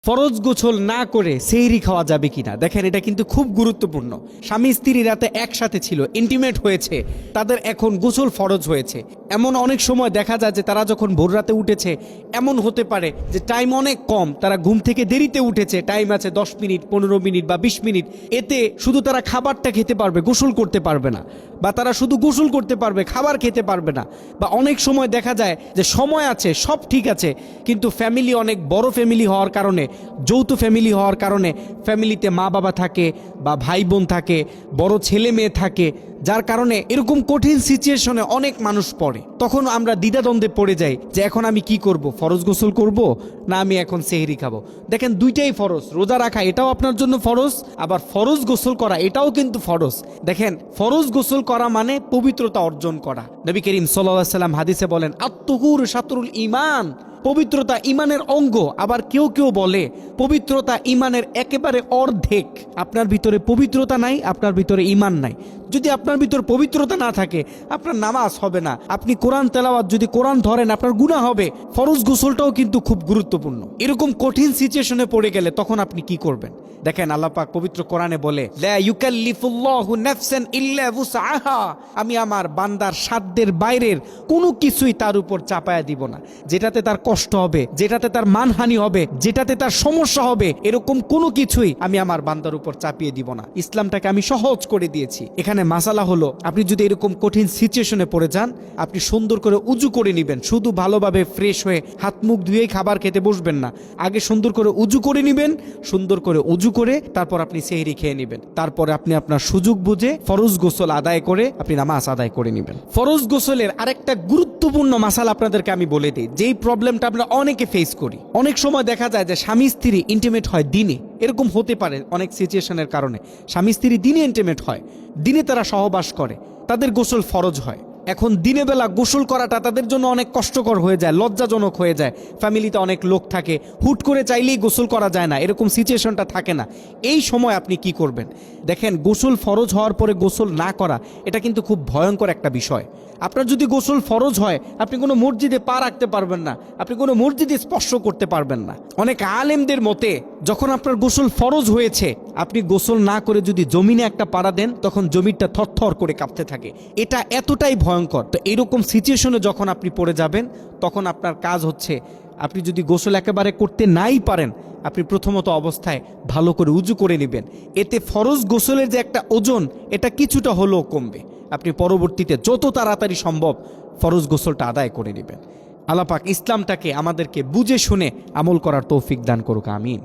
ফরজ গোসল না করে সেহরি খাওয়া যাবে কিনা দেখেন, এটা কিন্তু খুব গুরুত্বপূর্ণ। স্বামী স্ত্রী রাতে একসাথে ছিল, ইন্টিমেট হয়েছে, তাদের এখন গোসল ফরজ হয়েছে। এমন অনেক সময় দেখা যায় যে তারা যখন ভোর রাতে উঠেছে, এমন হতে পারে যে টাইম অনেক কম, তারা ঘুম থেকে দেরিতে উঠেছে, টাইম আছে 10 মিনিট, 15 মিনিট বা 20 মিনিট। এতে শুধু তারা খাবারটা খেতে পারবে, গোসল করতে পারবে না, বা তারা শুধু গোসল করতে পারবে, খাবার খেতে পারবে না। বা অনেক সময় দেখা যায় যে সময় আছে, সব ঠিক আছে, কিন্তু ফ্যামিলি অনেক বড় ফ্যামিলি হওয়ার কারণে, যৌথ ফ্যামিলি হওয়ার কারণে, ফ্যামিলিতে মা বাবা থাকে বা ভাই বোন থাকে, বড় ছেলে মেয়ে থাকে, যার কারণে এরকম কঠিন সিচুয়েশনে অনেক মানুষ পড়ে। তখন আমরা দ্বিধাদ্বন্দ্বে পড়ে যাই যে এখন আমি কি করব, ফরজ গোসল করব না আমি এখন সেহরি খাবো। দেখেন, দুইটাই ফরজ। রোজা রাখা এটাও আপনার জন্য ফরজ, আবার ফরজ গোসল করা এটাও কিন্তু ফরজ। দেখেন, ফরজ গোসল করা মানে পবিত্রতা অর্জন করা। নবী করিম সাল্লাল্লাহু আলাইহি ওয়াসাল্লাম হাদিসে বলেন, আত-তুহুর শাতরুল ঈমান, পবিত্রতা ইমানের অঙ্গ। আবার কেউ কেউ বলে পবিত্রতা ইমানের একেবারে অর্ধেক। আপনার ভিতরে পবিত্রতা নাই, আপনার ভিতরে ইমান নাই। যদি আপনার ভিতর পবিত্রতা না থাকে, আপনার নামাজ হবে না। আপনি কোরআন তেলাওয়াত যদি কোরআন ধরেন, আপনার গুনাহ হবে। ফরজ গোসলটাও কিন্তু খুব গুরুত্বপূর্ণ। এরকম কঠিন সিচুয়েশনে পড়ে গেলে তখন আপনি কি করবেন? দেখেন, আল্লাহ পাক পবিত্র কোরআনে বলে, লা ইউকাল্লিফুল্লাহু নাফসান ইল্লা উসআহা, আমি আমার বান্দার সাধ্যের বাইরের কোনো কিছুই তার উপর চাপায়া দিব না। যেটাতে তার কষ্ট হবে, যেটাতে তার মানহানি হবে, যেটাতে তার সমস্যা হবে, এরকম কোনো কিছুই আমি আমার বান্দার উপর চাপিয়ে দিব না। ইসলামটাকে আমি সহজ করে দিয়েছি। এখানে মাসালা হলো, আপনি যদি এরকম কঠিন সিচুয়েশনে পড়ে যান, আপনি সুন্দর করে উজু করে নেবেন। শুধু ভালোভাবে ফ্রেশ হয়ে হাত মুখ ধুয়েই খাবার খেতে বসবেন না। আগে সুন্দর করে উজু করে নেবেন, সুন্দর করে উজু করে তারপর আপনি সেহরি খেয়ে নেবেন। তারপরে আপনি আপনার সুযোগ বুঝে ফরজ গোসল আদায় করে আপনি নামাজ আদায় করে নেবেন। ফরজ গোসলের আরেকটা গুরুত্বপূর্ণ মাসালা আপনাদেরকে আমি বলে দিই, যেই প্রবলেমটা আমরা অনেকে ফেস করি। অনেক সময় দেখা যায় যে স্বামী স্ত্রী ইন্টিমেট হয় দিনে। এরকম হতে পারে অনেক সিচুয়েশনের কারণে স্বামী স্ত্রী দিনে ইন্টিমেট হয়, দিনে তারা সহবাস করে, তাদের গোসল ফরজ হয়। এখন দিনে বেলা গোসল করাটা তাদের জন্য অনেক কষ্টকর হয়ে যায়, লজ্জাজনক হয়ে যায়। ফ্যামিলিতে অনেক লোক থাকে, হুট করে চাইলেই গোসল করা যায় না, এরকম সিচুয়েশনটা থাকে না। এই সময় আপনি কি করবেন? দেখেন, গোসল ফরজ হওয়ার পরে গোসল না করা এটা কিন্তু খুব ভয়ঙ্কর একটা বিষয়। আপনার যদি গোসল ফরজ হয়, আপনি কোনো মসজিদে পা রাখতে পারবেন না, আপনি কোনো মসজিদে স্পর্শ করতে পারবেন না। অনেক আলেমদের মতে, যখন আপনার গোসল ফরজ হয়েছে, আপনি গোসল না করে যদি জমিনে একটা পাড়া দেন, তখন জমিটা থরথর করে কাঁপতে থাকে। এটা এতটাই ভয়ঙ্কর। তো এরকম সিচুয়েশনে যখন আপনি পড়ে যাবেন, তখন আপনার কাজ হচ্ছে, আপনি যদি গোসল একেবারে করতে নাই পারেন, আপনি প্রথমত অবস্থায় ভালো করে উজু করে নেবেন। এতে ফরজ গোসলের যে একটা ওজন, এটা কিছুটা হলেও কমবে। আপনি পরবর্তীতে যত তাড়াতাড়ি সম্ভব ফরজ গোসলটা আদায় করে নেবেন। আল্লাহ পাক ইসলামটাকে আমাদেরকে বুঝে শুনে আমল করার তৌফিক দান করুক, আমিন।